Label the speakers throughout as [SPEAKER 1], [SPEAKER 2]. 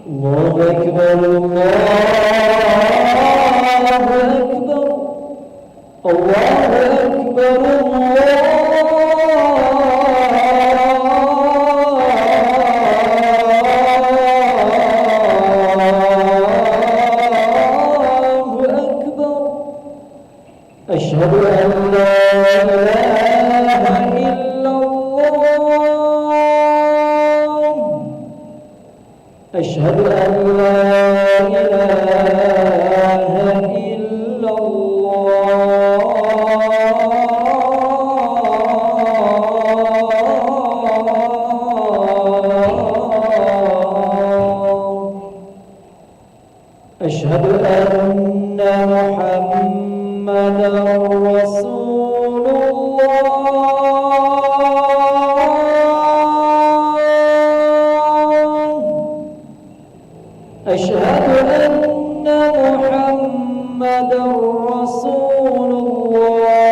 [SPEAKER 1] الله أكبر الله أكبر أشهد أن لا إله إلا الله أشهد أن لا إله إلا الله أشهد أن محمدًا رسول الله أشهد أن محمدًا رسول الله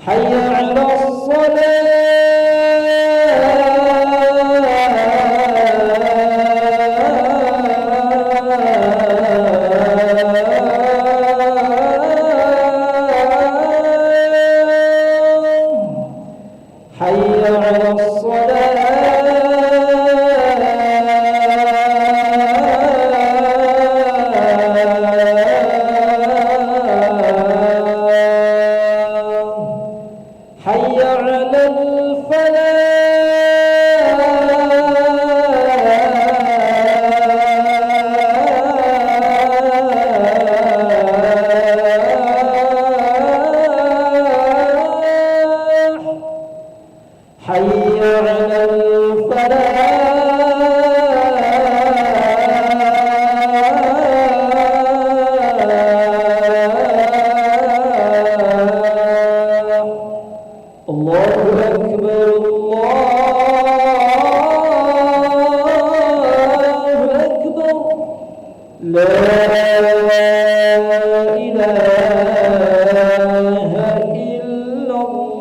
[SPEAKER 1] حي على حي على الصلاة حي على الفلاح حي على الفلاح الله أكبر الله أكبر لا إله إلا الله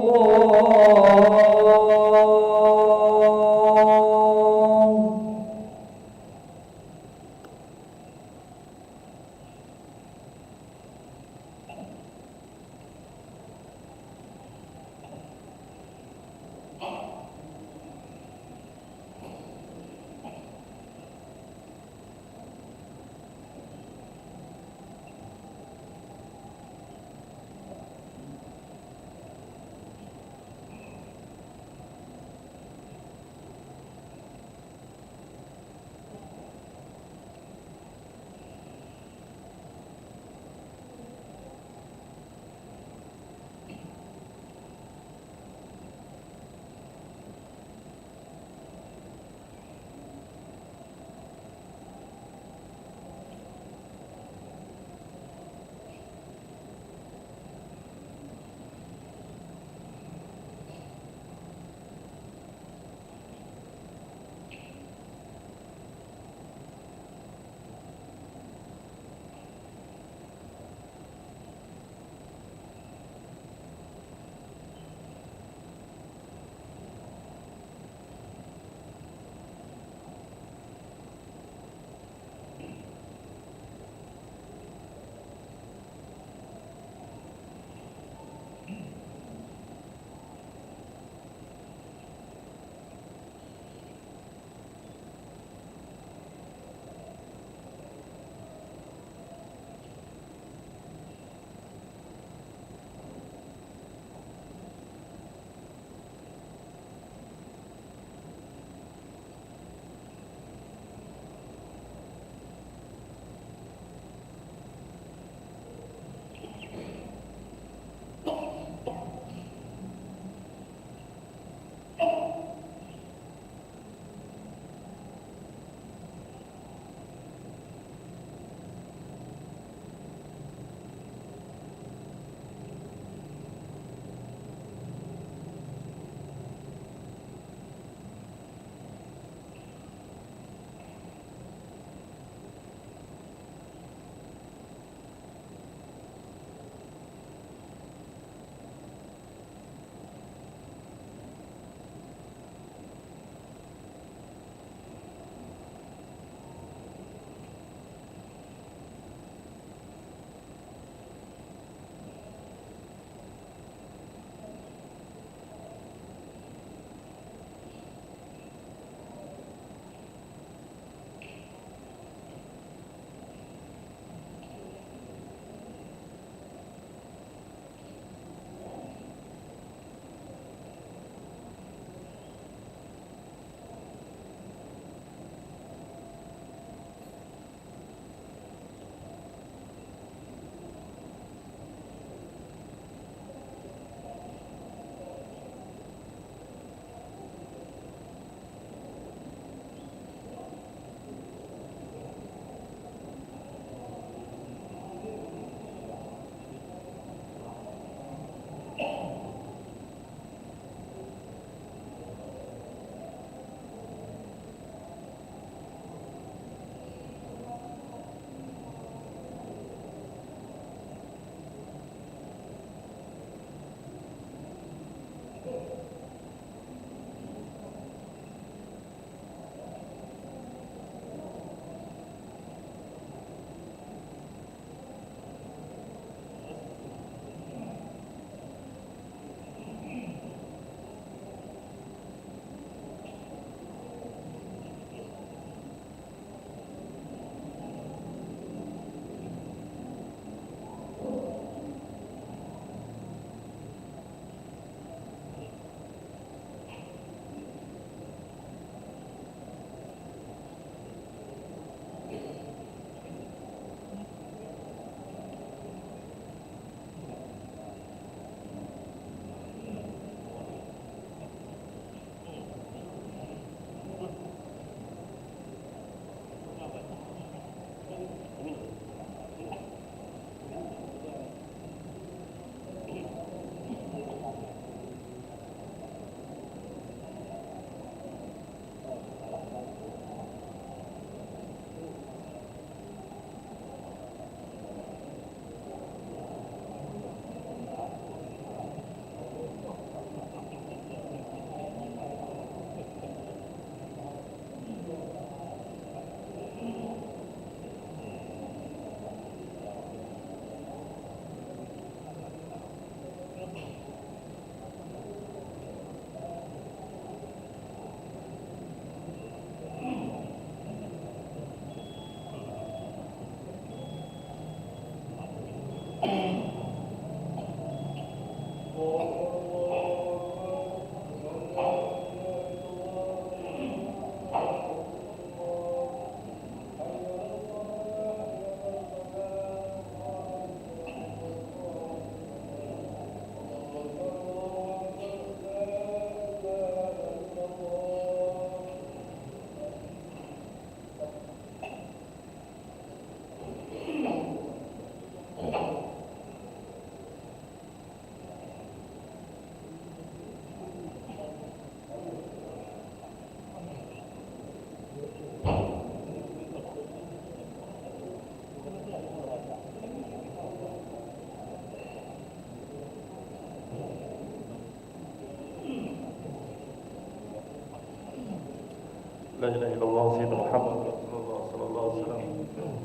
[SPEAKER 2] La ilaha illallah sayyidina Muhammad Rasulullah sallallahu alaihi wasallam.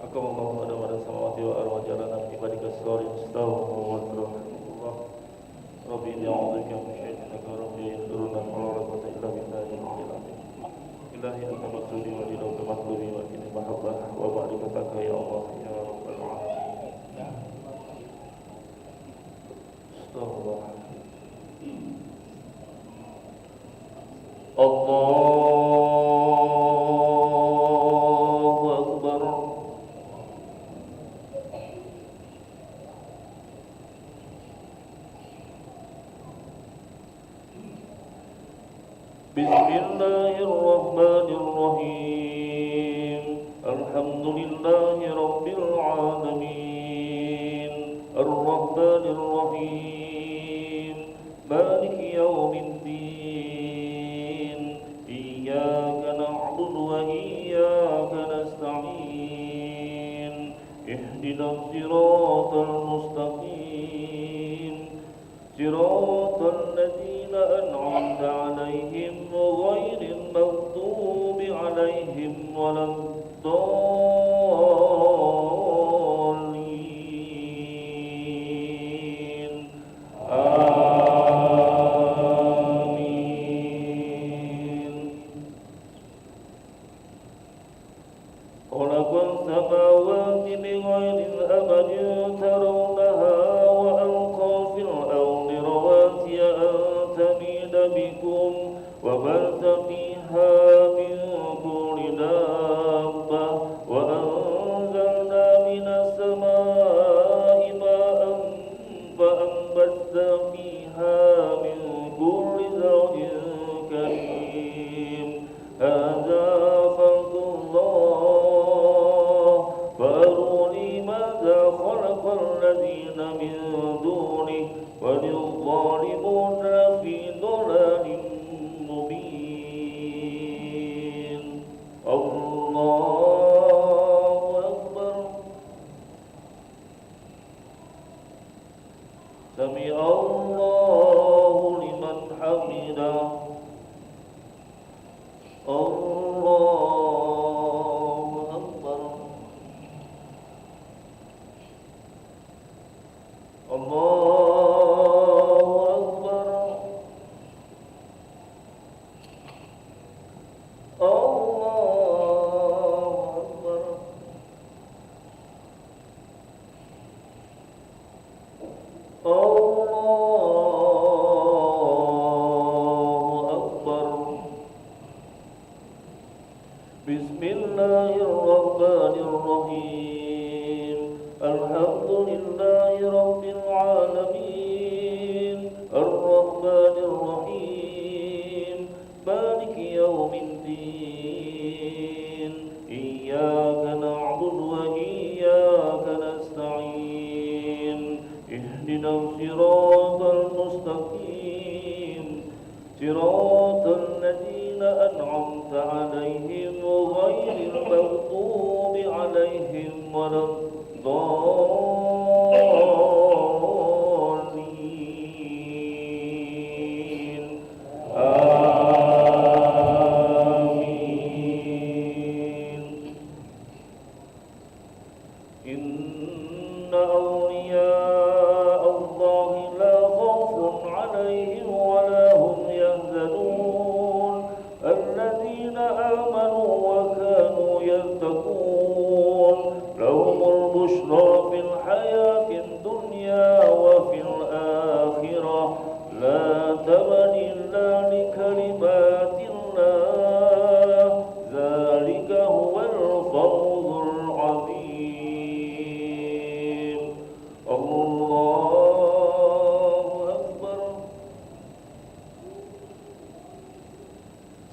[SPEAKER 2] Akramallahu ada pada samawati wa arwa jalana fi barika sari astaghfirullah wa astaghfirullah. Rabbi inni a'udzubika min syaitanir rajim. Yaduruna wa la quwwata illa billahi al-aliyyil azim. Ilahi anta maksudi wa ila matlubi wa kini mahabbah wa ba'dikataka ya Allah ya rabbal alamin. Astaghfirullah. Allahu Akbar. Bismillahirrahmanirrahim. Alhamdulillahi rabbil alamin. Ar-Rahmanir Rahim. Maliki yaumiddin. Iyyaka na'budu wa iyyaka nasta'in. Ihdinas siratal mustaqim. Siratal ladzina an'amta 'alaihim ghairil maghdubi 'alaihim waladdallin. Amin. Khalaqas samawati bighairil amadin tarawnaha wa alqa fil ardi rawasiya an tamida bikum wa batha fiha min kulli dabbah wa anzalna minas samaa'i ma'an fa anbatna fiha min kulli zawjin karim. Hadza fadlullah فأروني ماذا خلق الذين من دونه وللظالمون في ضلال مبين. الله أكبر. سمع الله لمن حمده. الله أكبر. الله أكبر. الله أكبر. الله أكبر. بسم الله الرحمن الرحيم. الحمد لله رب العالمين. الرحمن الرحيم. مالك يوم الدين. إياك نعبد وإياك نستعين. اهدنا الصراط المستقيم. صراط الذين أنعمت عليهم غير المغضوب عليهم ولا الضالين. آمين. إن أولياء الله لا خوف عليهم ولا هم يحزنون. الذين آمنوا وكانوا يتقون لهم البشرى في الحياة الدنيا وفي الآخرة. لا تبديل لكلمات الله. ذلك هو الفوز العظيم. الله أكبر.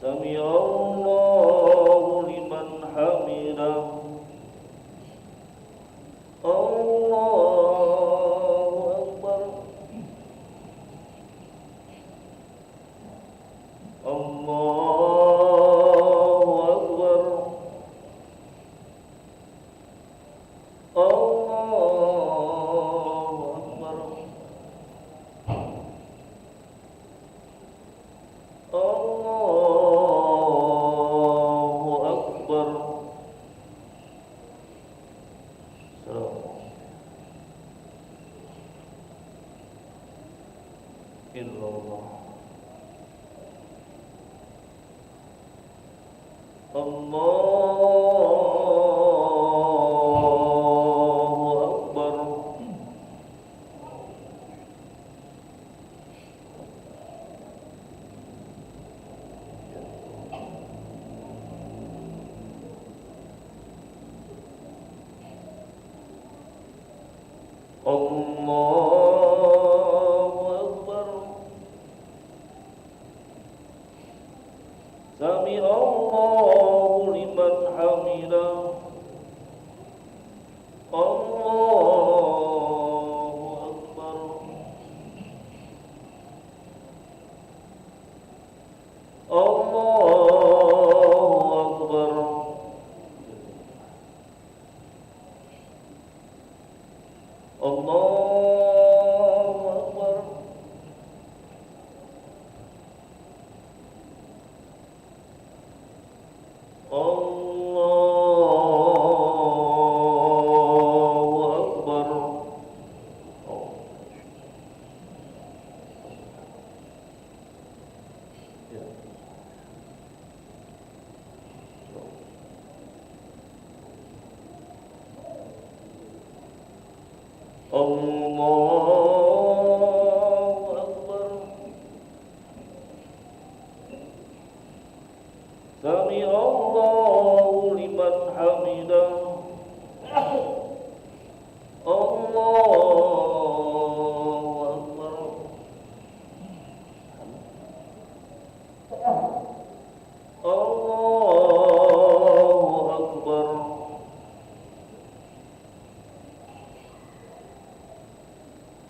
[SPEAKER 2] سمع الله لمن حمده. الله أكبر. الله أكبر. الله أكبر. الله illallah. Allahu Akbar. Allahu Akbar. Sami Allahu liman hamidah. Allahu Akbar. Allahu Akbar. Allahu Akbar. Allahu Akbar. Ya. Allahu Akbar. Sami Allahu liman hamidah. Allahu Akbar. Allahu Akbar.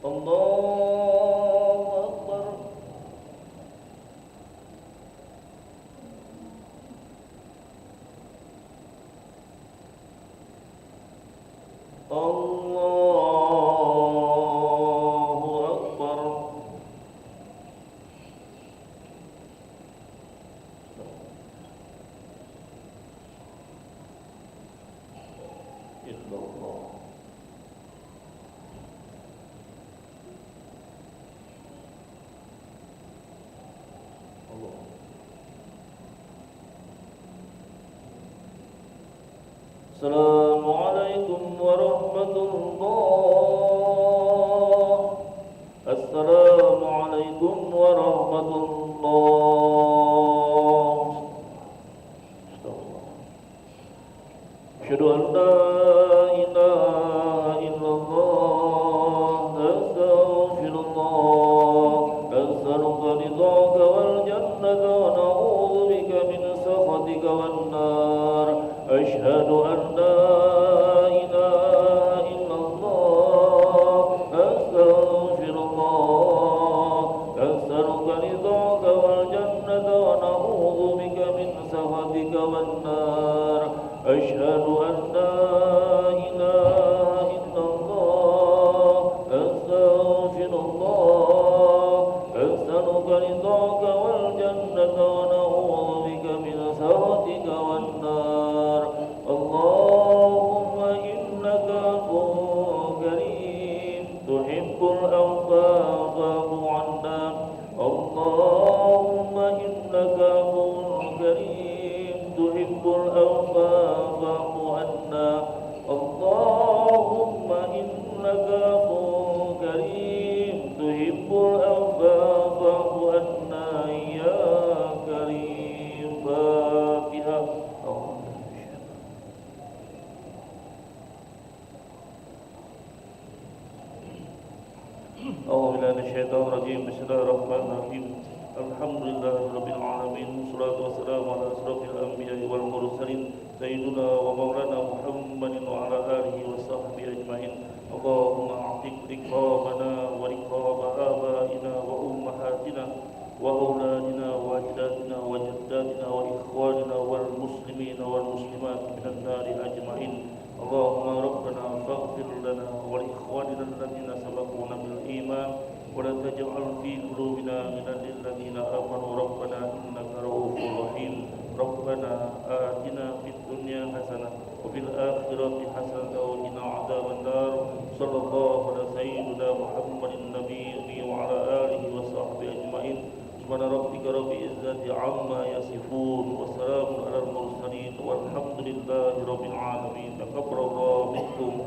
[SPEAKER 2] Allahu Akbar. Allahu Akbar. Illallah. Allah. Assalamualaikum warahmatullah. Assalamualaikum warahmatullah. Asyhadu an la ilaha illallah. Astaghfirullah. As'aluka ridhaka wal jannata wa na'udzu bika min sakhatika wan nar. Asyhadu an la ilaha illallah. Astaghfirullah. As'aluka ridhaka wal jannata wa na'udzu bika min sakhatika wan nar. Asyhadu an la ilaha illallah. Astaghfirullah. As'aluka ridhaka wal jannata wa na'udzu bika min sakhatika wan nar. Allahumma innaka afuwwun karim tuhibbul afwa fa'fu 'anna. Allahumma innaka afuwwun karim tuhibbul afwa fa'fu 'anna. Allahumma innaka afuwwun karim tuhibbul afwa fa'fu 'anna ya karim. Fatihah. أعوذ بالله من الشيطان الرجيم. بسم الله الرحمن الرحيم. الحمد لله رب العالمين. والصلاة والسلام على أشرف الأنبياء والمرسلين سيدنا ومولانا محمد وعلى آله وصحبه أجمعين. اللهم أعتق رقابنا ورقاب آبائنا وأمهاتنا وأولادنا وأجدادنا وجداتنا وإخواننا والمسلمين والمسلمات من النار أجمعين. اللهم ربنا فاغفر لنا ولإخواننا الذين سبقونا بالإيمان ولا تجعل في قلوبنا غلا للذين آمنوا ربنا إنك رؤوف رحيم. ربنا آتنا في الدنيا حسنة وفي الآخرة الآخرة حسنة وقنا عذاب النار صلى الله على سيدنا محمد النبي وعلى آله وصحبه أجمعين سبحان ربك رب العزة عما يصفون وسلام على المرسلين والحمد لله رب العالمين تقبل الله منكم.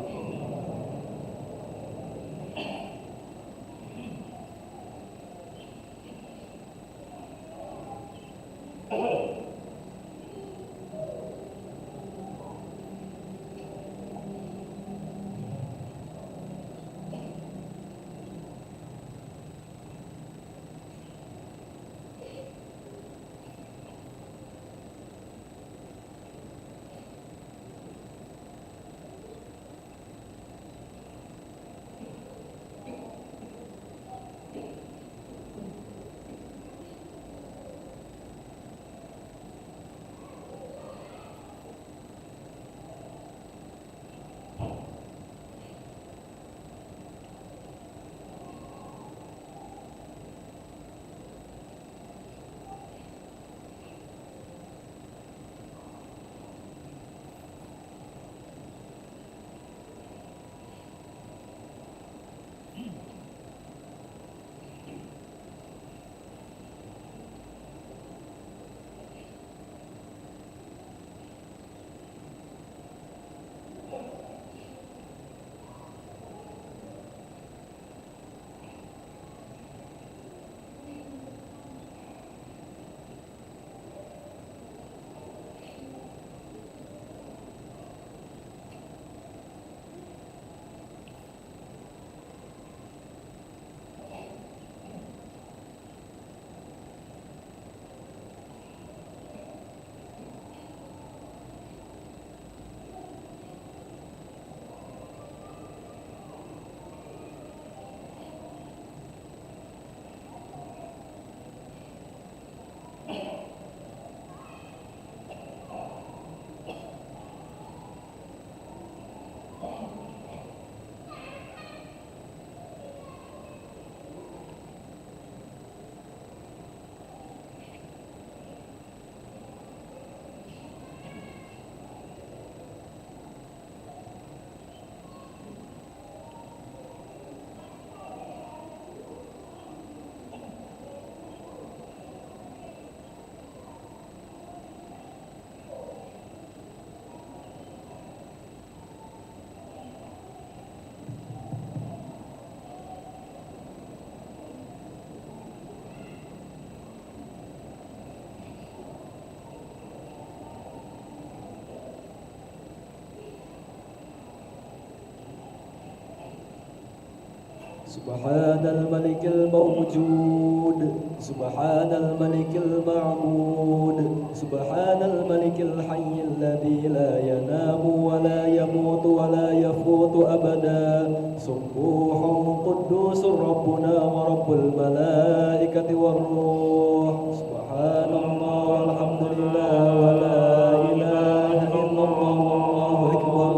[SPEAKER 1] سبحان الملك الموجود سبحان الملك المعبود سبحان الملك الحي الذي لا ينام ولا يموت ولا يفوت أبدا سبوح قدوس ربنا ورب الملائكة والروح سبحان الله والحمد لله ولا إله إلا الله والله أكبر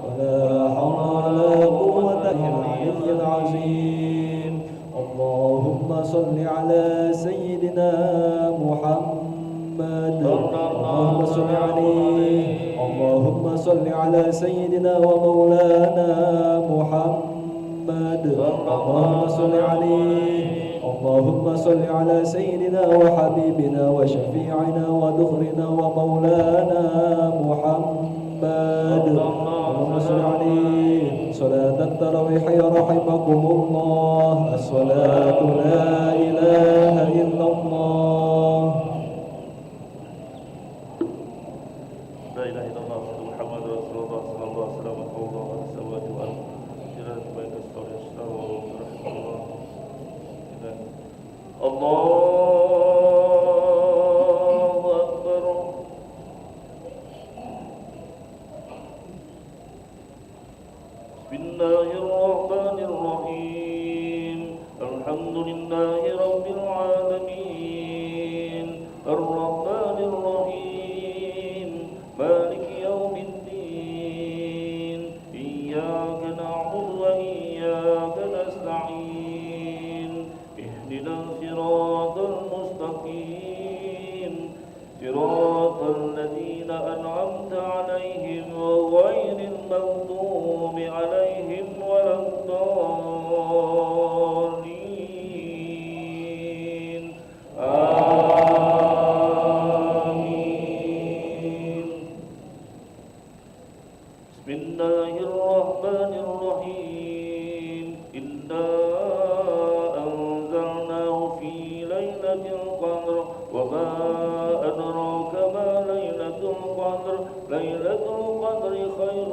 [SPEAKER 1] ولا حول ولا قوة إلا بالله العظيم اللهم صل على سيدنا محمد اللهم صل عليه اللهم صل على سيدنا ومولانا محمد اللهم صل عليه اللهم صل على سيدنا وحبيبنا وشفيعنا ودخرنا ومولانا محمد اللهم صل عليه صلاة التراويح رحمكم الله الصلاة لا إله إلا الله
[SPEAKER 2] لا إله إلا الله محمد رسول الله صلى الله عليه وسلم الله عليه وسلم جلال بين الصلاة والسلام ورحمة الله الله أكبر بسم الله الرحمن الرحيم الحمد لله رب العالمين الرحمن الرحيم مالك يوم الدين إياك نعبد وإياك نستعين اهدنا الصراط المستقيم صراط الذين أنعمت عليهم غير المغضوب عليهم ولا الضالين آمين. بسم الله الرحمن الرحيم. إنا أنزلناه في ليلة القدر وما أدراك ما ليلة القدر. ليلة القدر خير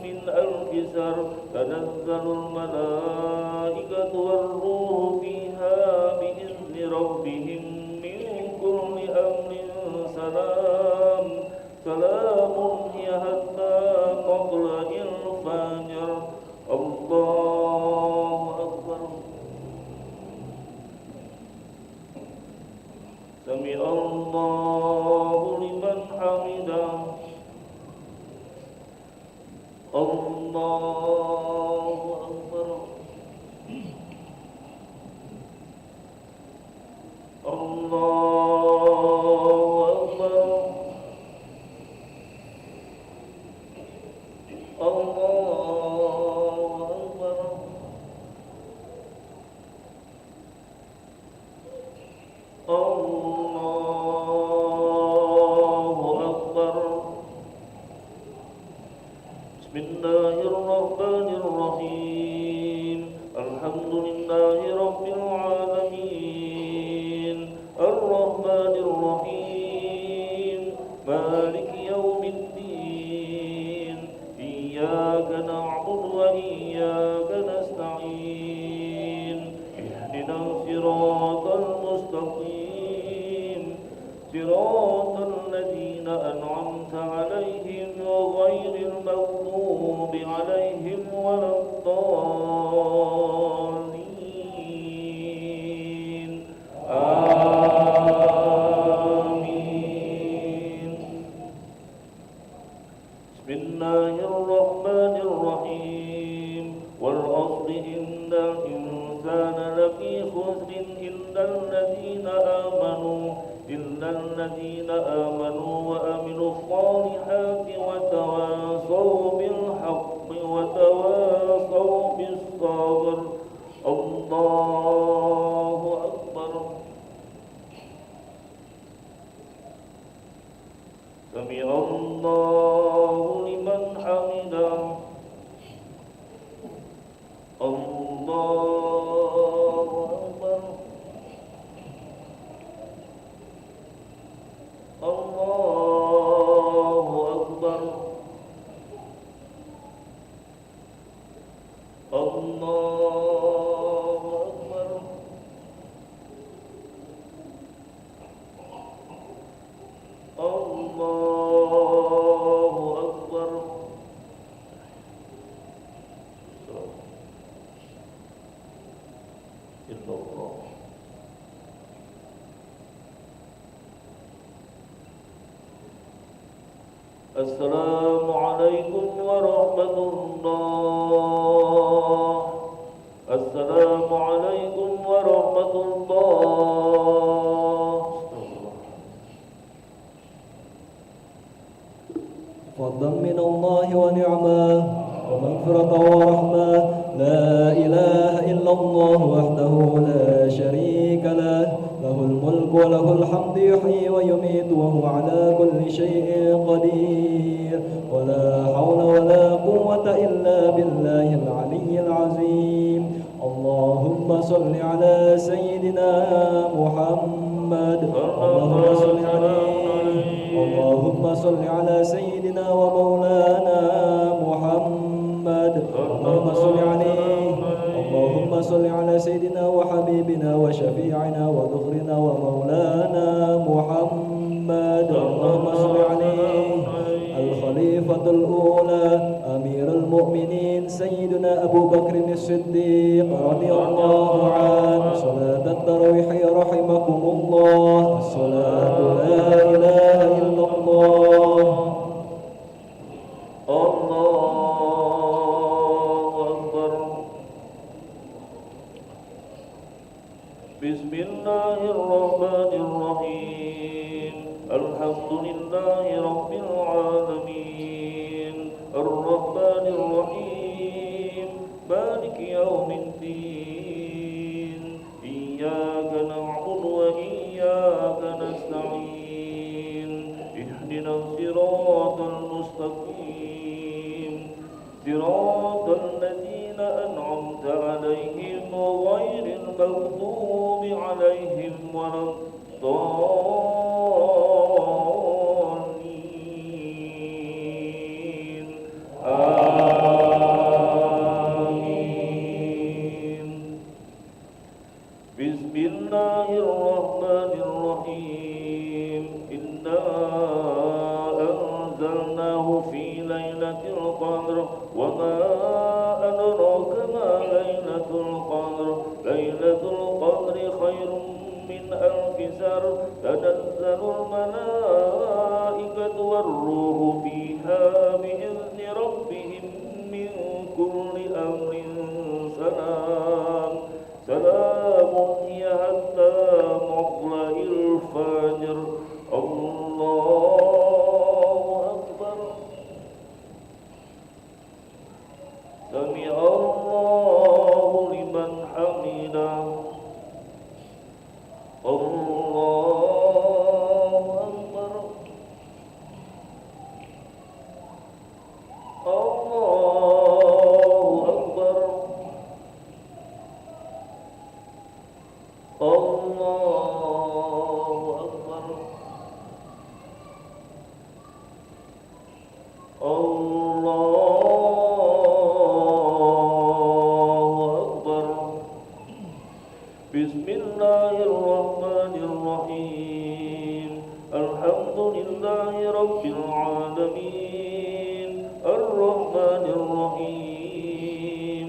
[SPEAKER 2] من ألف شهر. تنزل الملائكة والروح فيها بإذن ربهم من كل أمر. سلام سلام هي حتى مطلع الفجر. الله أكبر. سمع الله لمن حمده. الله أكبر. الله أكبر. الله أكبر. الله أكبر. بسم الله الرحمن الرحيم. الحمد لله رب العالمين. الرحمن الرحيم. مالك يوم الدين. إياك نعبد وإياك نستعين. اهدنا الصراط المستقيم. صراط الذين أنعمت عليهم غير المغضوب عليهم ولا الضالين آمين. بسم الله الرحمن الرحيم. والعصر إن الإنسان لفي خسر إلا الذين آمنوا وعملوا الصالحات وتواصوا بالحق وتواصوا بالصبر. الله أكبر. سمع الله لمن حمده. الله أكبر. الله أكبر. الله أكبر. الله أكبر. إلا الله. السلام عليكم ورحمة الله. السلام عليكم ورحمة الله.
[SPEAKER 1] فضلا من الله ونعمة ومغفرة ورحمة. لا إله إلا الله وحده لا شريك له. له الملك وله الحمد يحيي ويميت وهو على كل شيء قدير. ولا حول ولا قوة إلا بالله العلي العظيم. اللهم صل على سيدنا محمد. اللهم صل عليه. اللهم صل على سيدنا ومولانا محمد. اللهم صل عليه. اللهم صل على سيدنا وحبيبنا وشفيعنا وذخرنا ومولانا محمد. اللهم صل عليه. الخليفة الأولى أمير المؤمنين سيدنا أبو بكر الصديق رضي الله عنه. صلاة التراويح رحمكم الله. الصلاة لا إله إلا الله.
[SPEAKER 2] الله أكبر. بسم الله الرحمن الرحيم. الحمد لله رب العالمين. الرحمن صراط الذين أنعمت عليهم غير المغضوب عليهم ولا الضالين آمين. بسم الله الرحمن الرحيم. إنا أنزلناه في ليلة القدر وما أدراك ما ليلة القدر. ليلة القدر خير من ألف شهر. تنزل الملائكة والروح فيها بإذن ربهم من كل أمر. سلام سلام هي حتى مطلع الفجر. الله أكبر. سمع الله لمن حمده. الله أكبر. الله أكبر. الله أكبر. الله أكبر. بسم الله الرحمن الرحيم. الحمد لله رب العالمين. الرحمن الرحيم.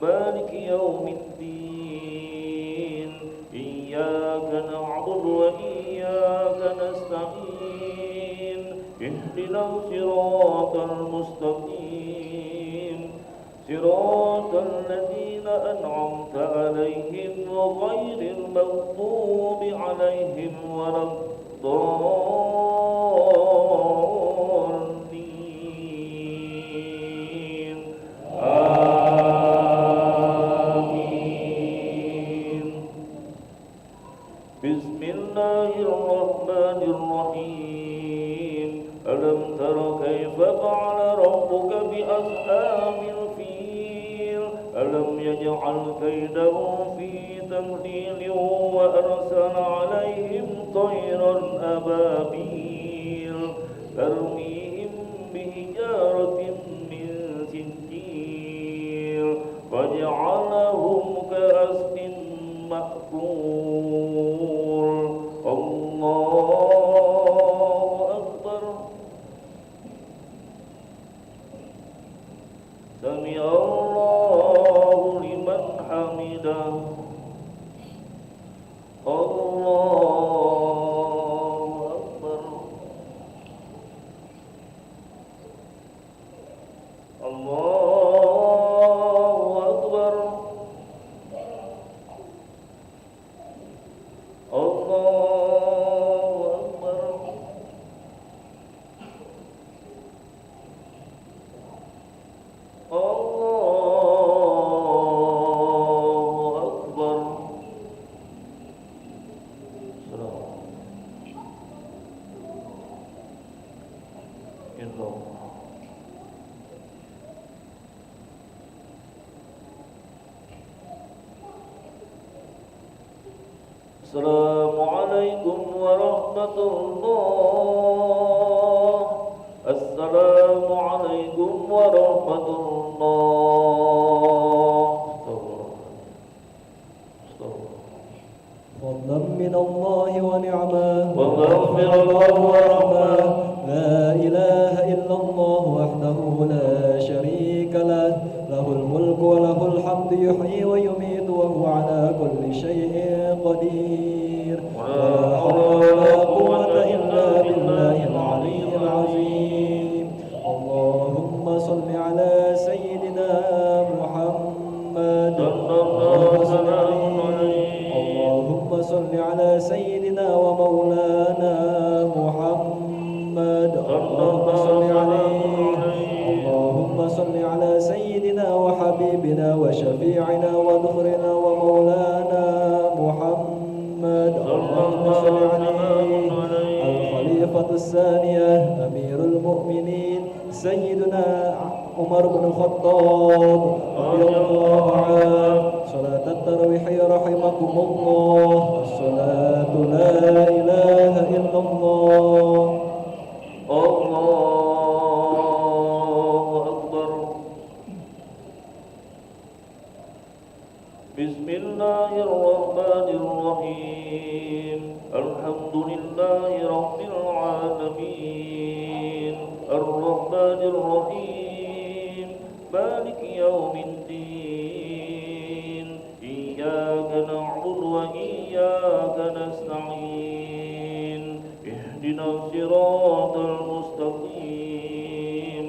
[SPEAKER 2] مالك يوم الدين. إياك نعبد وإياك نستعين. اهدنا الصراط المستقيم. صراط الذين أنعمت عليهم غير المغضوب عليهم ولا الضالين آمين. بسم الله الرحمن الرحيم. ألم تر كيف فعل ربك بأصحاب الفيل. ألم يجعل كيدهم في تضليل وأرسل عليهم طيرا أبابيل ترميهم بحجارة من سجيل فجعلهم كعصف مأكول. الله أكبر. سمع الله لمن حمده. الله أكبر. الله أكبر. الله أكبر. الله أكبر. Assalamualaikum warahmatullah. Assalamualaikum warahmatullah.
[SPEAKER 1] فضلا من الله ونعمه
[SPEAKER 2] ومغفرة ورحمة.
[SPEAKER 1] لا إله إلا الله وحده لا شريك له له الملك وله الحمد يحيي ويميت وهو على كل شيء قدير ولا حول ولا قوة إلا بالله العلي العظيم. اللهم صل على سيدنا محمد. اللهم صل على سيدنا ومولانا محمد. اللهم صل عليه. اللهم صل على سيدنا وحبيبنا وشفيعنا وذخرنا ومولانا محمد. اللهم صل عليه. الخليفة الثانية أمير المؤمنين سيدنا عمر بن الخطاب رضي الله عنه. صلاة التراويح رحمكم الله. الصلاة لا إله إلا الله.
[SPEAKER 2] الله أكبر. بسم الله الرحمن الرحيم. الحمد لله رب العالمين الرحمن الرحيم مالك يوم الدين إياك نعبد وإياك نستعين اهدنا الصراط المستقيم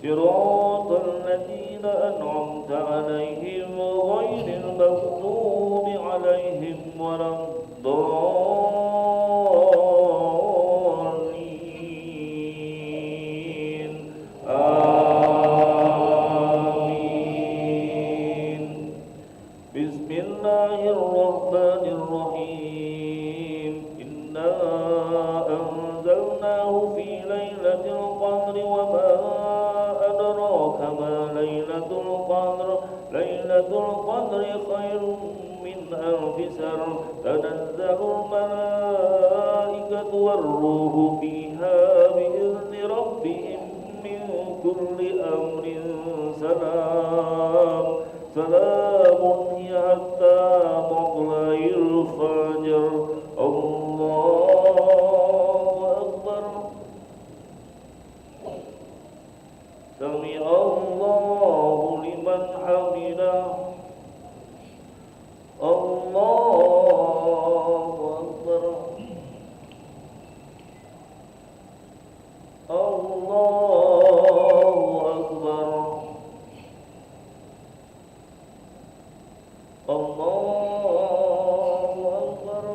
[SPEAKER 2] صراط الذين أنعمت عليهم غير المغضوب عليهم ولا الضالين آمين. بسم الله الرحمن الرحيم. إنا أنزلناه في ليلة القدر وما أدراك ما ليلة القدر. ليلة القدر خير من ألف شهر. تنزل الملائكة والروح فيها بإذن ربهم من كل أمر سلام سلام هي حتى مطلع الفجر. الله أكبر. سمع الله لمن حمده. الله أكبر. الله أكبر. الله أكبر.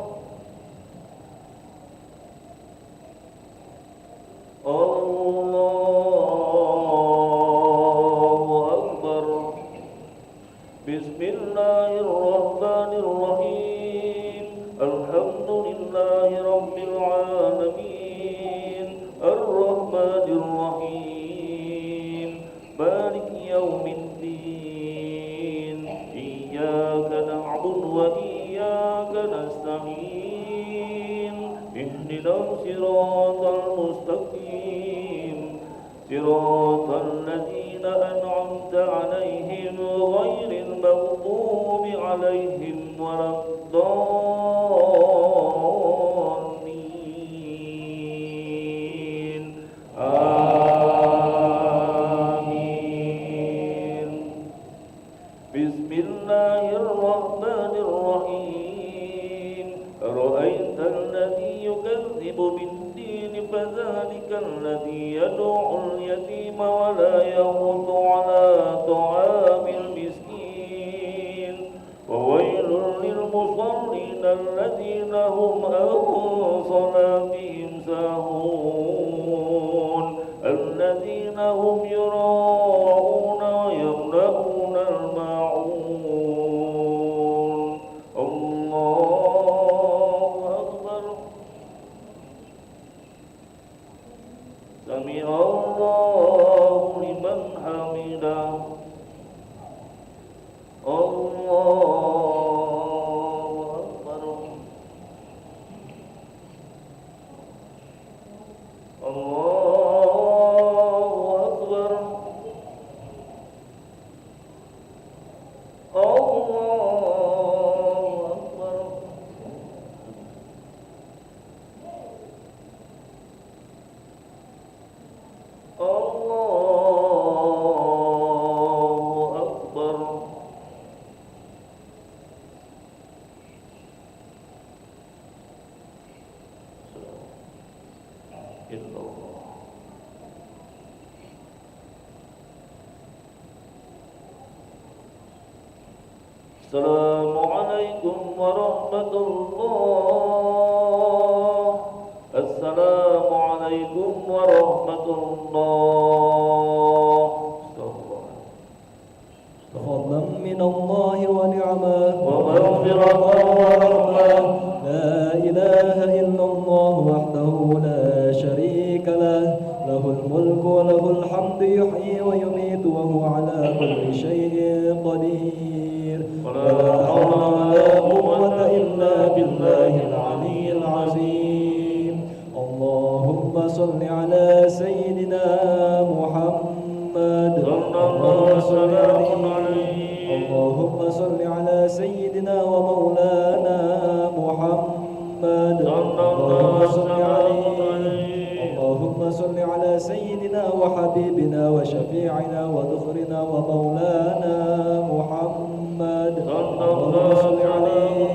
[SPEAKER 2] الله أكبر. بسم الله الرحمن الرحيم. الحمد لله رب العالمين الرحمن الرحيم مالك يوم الدين إياك نعبد وإياك نستعين اهدنا الصراط المستقيم صراط الذين أنعمت عليهم غير المغضوب عليهم ولا الضالين آمين. بسم الله الرحمن الرحيم. أرأيت الذي يكذب بالدين فذلك الذي يدعو اليتيم ولا يحض على طعام المسكين وويل للمصلين الذين هم عن صلاتهم ساهون الذين هم يراءون ويمنعون الماعون. الله أكبر. سمع الله لمن حمده. الله أكبر. الله أكبر. الله أكبر. الله أكبر. إلا الله. السلام عليكم ورحمة الله. السلام عليكم ورحمة الله.
[SPEAKER 1] فضلا من الله ونعمة
[SPEAKER 2] ومغفرة ورحمة.
[SPEAKER 1] لا إله إلا الله وحده لا شريك له له الملك وله الحمد يحيي ويميت على كل شيء قدير ولا حول ولا قوة إلا بالله العلي العظيم اللهم صل على سيدنا محمد اللهم صل عليه اللهم صل على سيدنا ومولانا محمد اللهم صل عليه اللهم صل على سيدنا وحبيبنا وشفيعنا وذخرنا ومولانا محمد اللهم صل عليه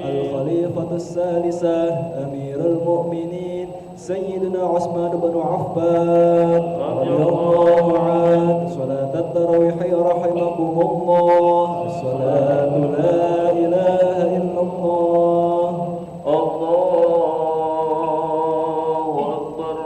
[SPEAKER 1] الخليفة الثالثة أمير المؤمنين سيدنا عثمان بن عفان رضي الله عنه صلاة التراويح رحمكم الله الصلاة لا إله إلا الله
[SPEAKER 2] الله أكبر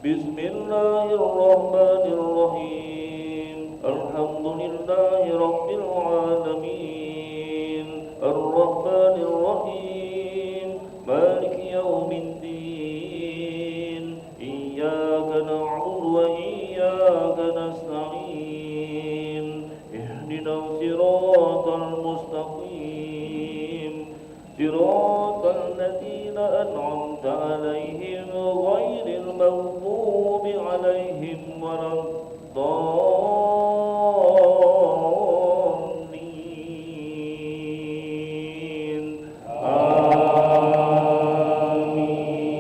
[SPEAKER 2] بسم الله الرحمن الرحيم الحمد لله رب العالمين الرحمن الرحيم مالك يوم الدين إياك نعبد وإياك نستعين اهدنا الصراط المستقيم صراط الذين أنعمت عليهم غير المغضوب عليهم ولا الضالين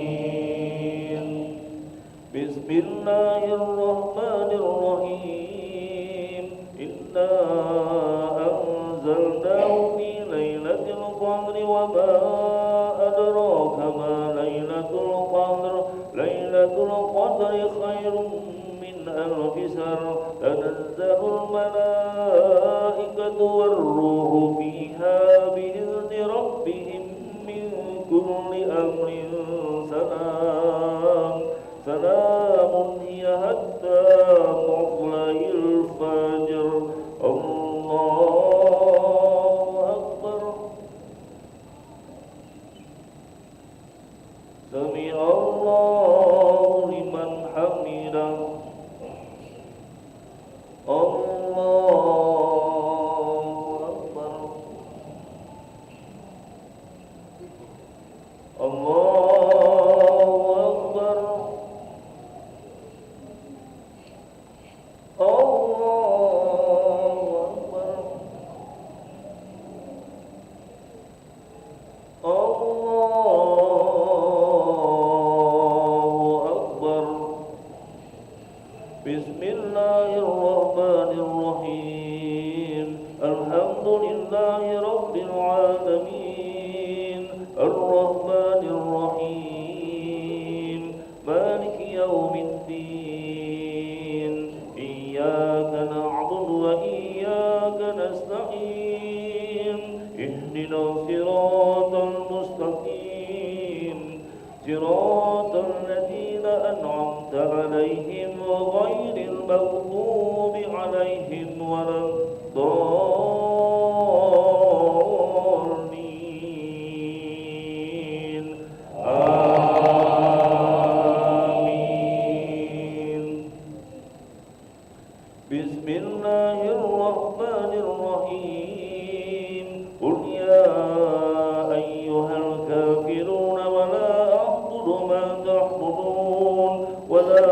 [SPEAKER 2] آمين بسم الله الرحمن الرحيم إنا أنزلناه في ليلة القدر وما أدراك ما ليلة القدر ليلة القدر خير من ألف شهر تنزل الملائكة والروح فيها بإذن ربهم من كل أمر سلام سلام هي حتى مطلع الفجر الله أكبر سمع الله لمن حمده الله أكبر الله أكبر الله أكبر الله أكبر بسم الله الرحمن الرحيم الحمد لله رب العالمين الرحمن الرحيم مالك يوم الدين إياك نعبد وإياك نستعين اهدنا الصراط المستقيم صراط الذين أنعمت عليهم غير المغضوب عليهم ولا الضالين آمين بسم الله الرحمن الرحيم قل يا أيها الكافرون ولا أعبد ما تعبدون ولا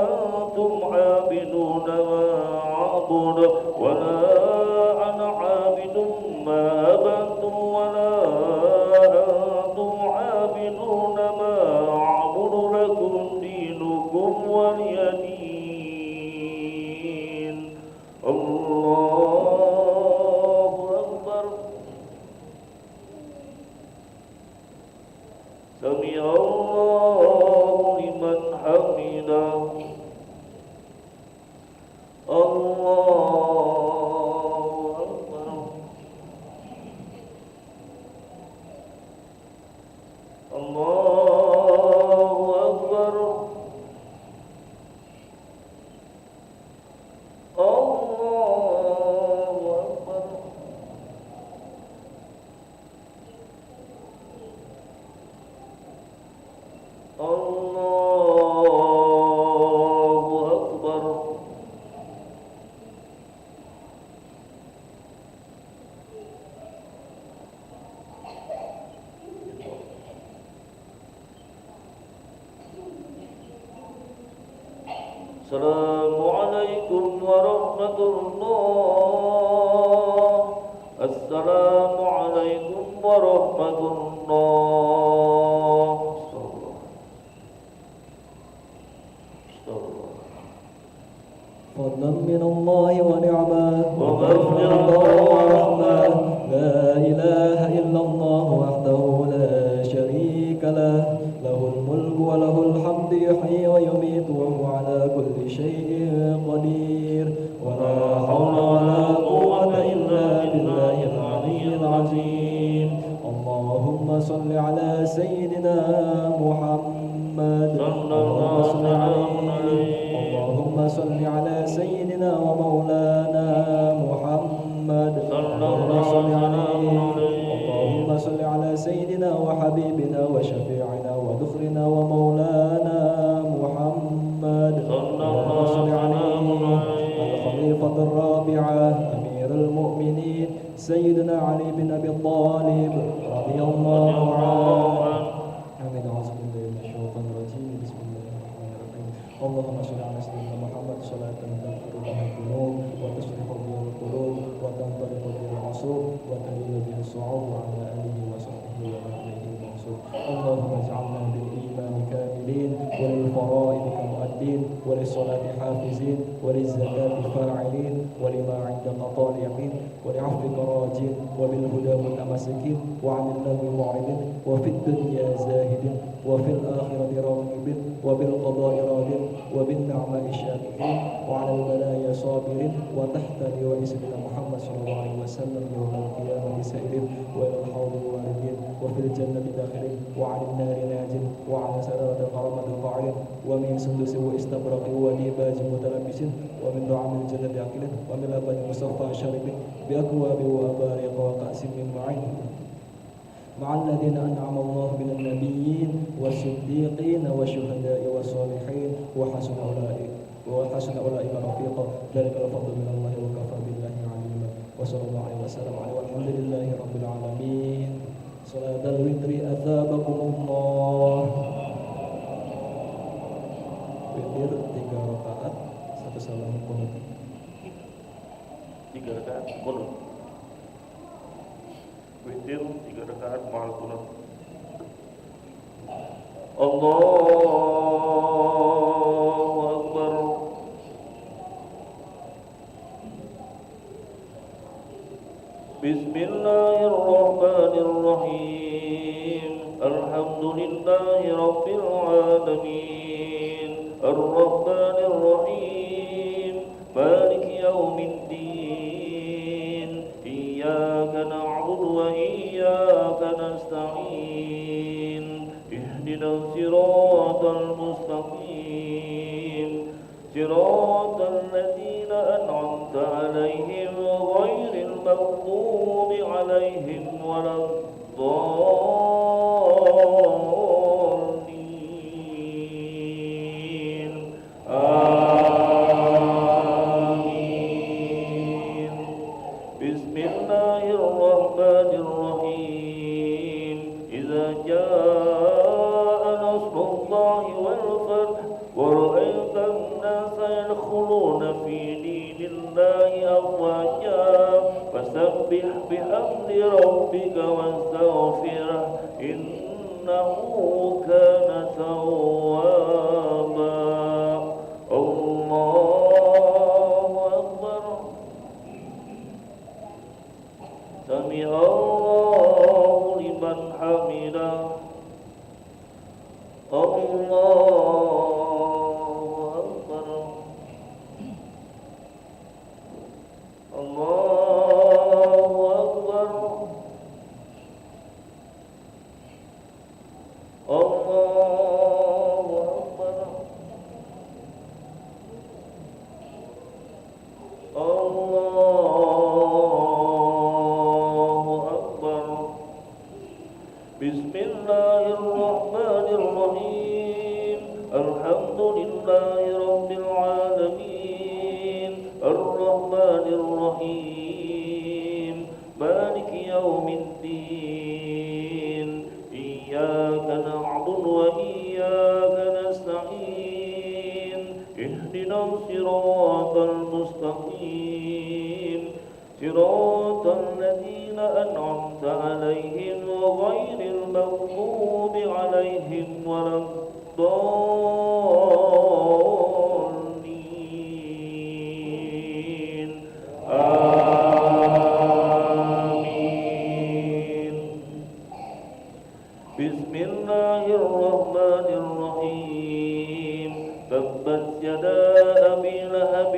[SPEAKER 2] أنتم عابدون ما أعبد ولا أنا عابد ما عبدتم ولا أنتم عابدون ما أعبد لكم دينكم ولي دين الله أكبر سمع الله لمن حمده الله أكبر الله أكبر الله أكبر الله أكبر Assalamualaikum warahmatullah. Assalamualaikum warahmatullah.
[SPEAKER 1] فضلا من الله ونعمة ومغفرة ورحمة. لا إله إلا الله وحده لا شريك له له الملك وله الحمد يحيي ويميت وهو على كل شيء قدير. ولا حول ولا قوة إلا بالله العلي العظيم. اللهم صل على سيدنا محمد. اللهم صل عليه. اللهم صل على سيدنا ومولانا محمد. اللهم صل عليه. اللهم صل على سيدنا وحبيبنا وشفيعنا وذخرنا ومولانا محمد. اللهم صل عليه. الخليفة الرابعة أمير المؤمنين سيدنا علي بن أبي طالب رضي الله عنه. آمين. أعوذ بالله من الشيطان الرجيم. بسم الله الرحمن الرحيم. اللهم صل على سيدنا محمد صلاة تغفر لنا الذنوب وتصلح بها القلوب وتنطلق بها العصور وتهيل بها الصعوب وعلى آله وصحبه ومن إليه المنصور. اللهم اجعلنا بالإيمان كاملين وللفرائض كمؤدين وللصلاة حافزين وللزكاة فاعلين ولما عندك طالعين ولعفوك راجين وبالهدى متمسكين وعن اللغو معرضين وفي الدنيا زاهدين وفي الآخرة راغبين وبالقضاء راضين وبالنعماء شاكرين وعلى البلايا صابرين وتحت لواء سيدنا محمد صلى الله عليه وسلم يوم القيامة سائرين وإلى الحوض واردين وفي الجنة داخلين وعن النار ناجين وعلى سرارة الكرامة قاعدين ومن سندس واستبرق وديباج متلبسين ومن دعام الجنة عاقلين ومن لبن مصفى شاربين بأكواب وأباريق وكأس من معين مع الذين أنعم الله من النبيين والصديقين والشهداء والصالحين وحسن أولئك رفيقا. ذلك الفضل من الله وكفى بالله عليما. وصلى الله عليه وسلم عليه والحمد لله رب العالمين. صلاة الوتر أثابكم الله. Witir 3 rakaat 1 salam qunut.
[SPEAKER 2] 3 rakaat qunut. Witir 3 rakaat mahal qunut. Allahu Akbar. Bismillahirrahmanirrahim. Alhamdulillahi rabbil alamin. Ar-Rahmanir Rahim. Maliki yaumiddin. Iyyaka na'budu wa iyyaka nasta'in. Ihdinas siratal mustaqim. Siratal ladzina an'amta 'alaihim ghairil maghdubi 'alaihim waladdallin. Amin. Bismillahirrahmanirrahim. Idza jaa nasrullahi wal fath wa ra'aita an-nasa yadkhuluna fi dinillahi afwaja fasabbih bihamdi rabbika wastaghfirhu innahu kana tawwaba. Allahu Akbar. Sami'a Allahu liman hamidah. Allahu Akbar. Allahu Akbar. Allahu Akbar. Allahu Akbar. Bismillahirrahmanirrahim. Alhamdulillahi rabbil alamin. Ar-Rahmanir Rahim. Maliki yaumiddin. Iyyaka na'budu wa iyyaka nasta'in. اهدنا الصراط المستقيم صراط الذين أنعمت عليهم غير المغضوب عليهم ولا الضالين آمين. بسم الله الرحمن الرحيم تبت يدا أبي لهب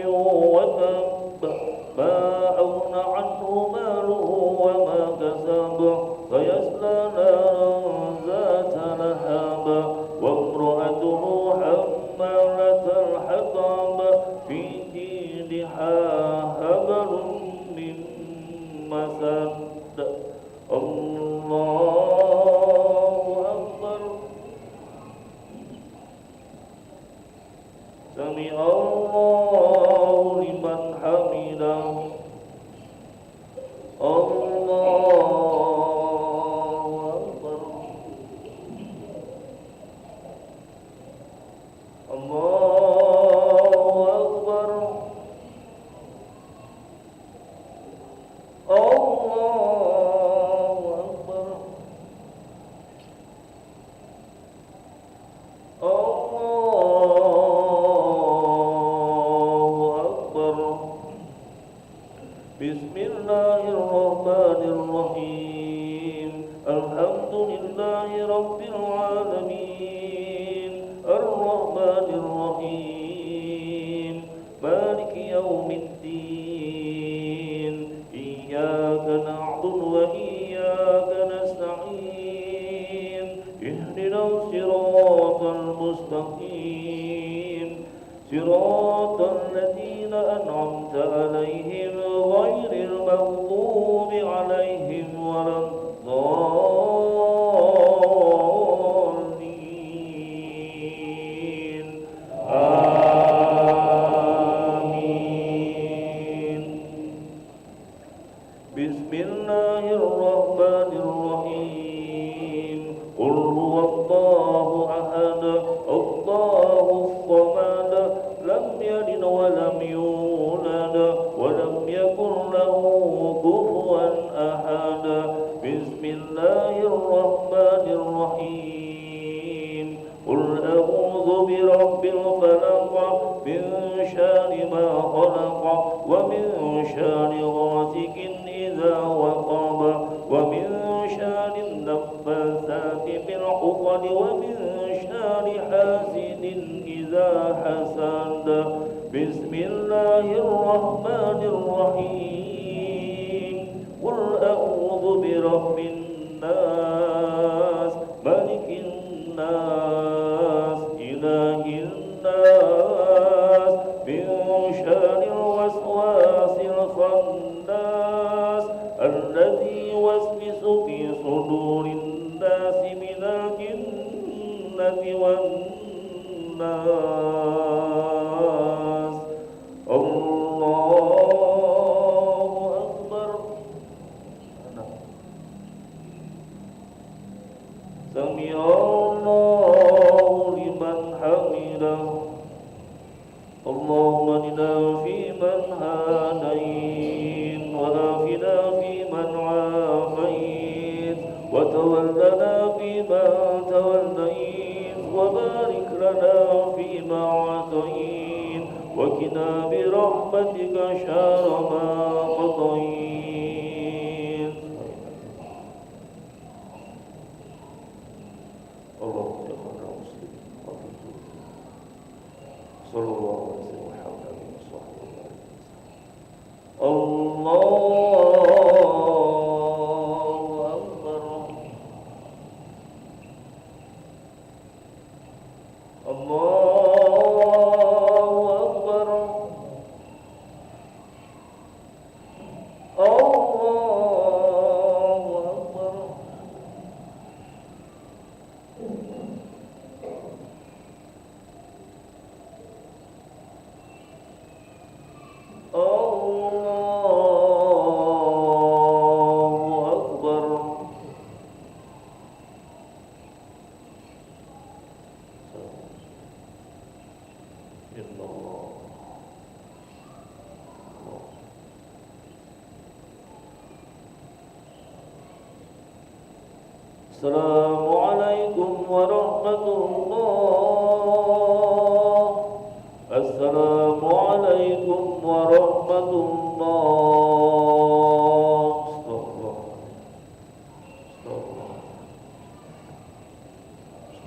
[SPEAKER 2] وتب ما أغنى عنه ماله وما كسب سيصلى نارا ذات لهب وامرأته حمالة الحطب في جيدها حبل من مسد الله أكبر سمع الله لمن حمده الله أكبر الله أكبر الله أكبر الله أكبر. بسم الله الرحمن الرحيم الحمد لله رب العالمين الرحمن الرحيم مالك يوم الدين إياك نعبد وإياك نستعين اهدنا الصراط المستقيم صراط الذين أنعمت عليهم غير المغضوب عليهم ولا الضالين آمين. بسم الله الرحمن الرحيم قل هو الله أحد الله الصمد لم يلد ولم يولد ولم يكن له كفوا أحد. بسم الله الرحمن الرحيم قل أعوذ برب الفلق من شر ما خلق ومن شر غاسق إذا وقب ومن شر النفاثات في العقد ومن شر حاسد إذا حسد. بسم الله الرحمن الرحيم قل أعوذ برب الناس ملك الناس إله الناس من شر الوسواس الخناس الذي يوسوس في صدور الناس من الجنة والناس. الله أكبر. سمع الله لمن حمده اللهم اهدنا فيمن هديت وعافنا فيمن عافيت وتولنا فيمن توليت وبارك لنا فيما أعطيت وقنا برحمتك شر ما قضيت. اللهم يا خير مسلم صلى الله عليه وسلم وحوله وصحبه الله أكبر. الله أكبر. الله Assalamualaikum warahmatullah. Assalamualaikum warahmatullah.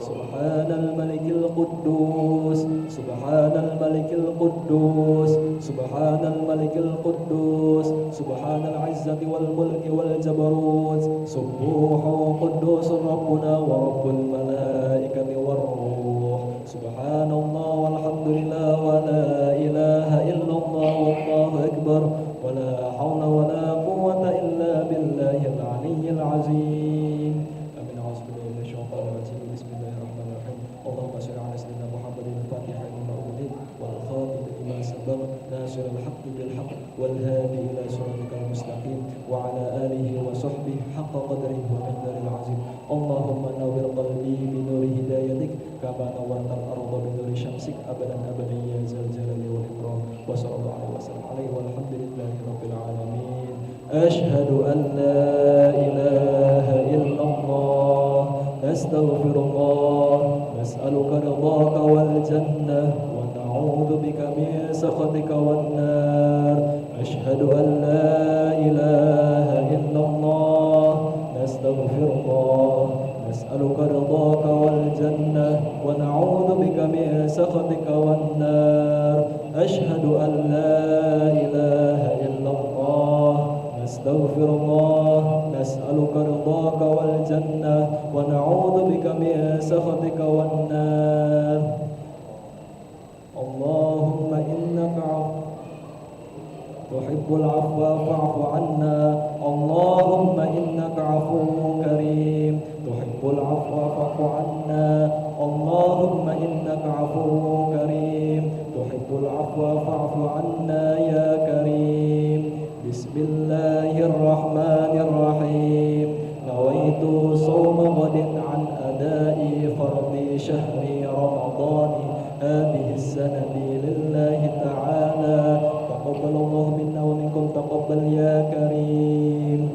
[SPEAKER 1] Subhanal Malikil Quddus, Subhanal Malikil Quddus, Subhanal Malikil Quddus, Subhanal Izzati wal Mulki wal Jabarut, Subbuhu Quddus Rabbuna wa Rabbul Malaikati war Ruh. Subhanallah walhamdulillah wa la ilaha illallah wallahu akbar wa la hawla wa la quwwata illa billahil aliyyil azim. Amin. A'udzubillahi minasyaitonir rajim. Bismillahirrahmanirrahim. Allahumma shalli ala sayyidina Muhammadin al-Fatihah lima ughliq wal khatim lima sabaq nasiril haqqi bil haqq wal hadi ila siratikal mustaqim wa ala alihi wa sahbihi haqqa qadrihi wa miqdaril azim. Allahumma nawwir qalbi bi nuri hidayatik kama nawwartal arda bi nuri syamsik abadan abadan ya zal jalali wal ikram. Wa sallallahu alaihi wasallam alaihi walhamdulillahi rabbil alamin. Ashhadu an la ilaha illallah, nastaghfirullah, nas'aluka ridhaka wal jannah wa na'udzu bika min sakhatika wan nar. Ashhadu an la ilaha illallah, nastaghfirullah, nas'aluka ridhaka wal jannah wa na'udzu bika min sakhatika wan nar. Ashhadu an la ilaha illallah, nastaghfirullah, nas'aluka ridhaka wal jannah wa na'udzu bika min sakhatika wan nar. Allahumma innaka tuhibbul afwa fa'fu 'anna. Allahumma innaka 'afuwwun karim tuhibbul afwa fa'fu 'anna. Allahumma innaka 'afuwwun karim tuhibbul afwa fa'fu 'anna ya karim. Bismillahirrahmanirrahim. Nawaitu sawma ghadin an adai fardi syahri ramadhani hadhihi sanati lillahi ta'ala. Taqabbalallahu minna wa minkum taqabbal ya karim.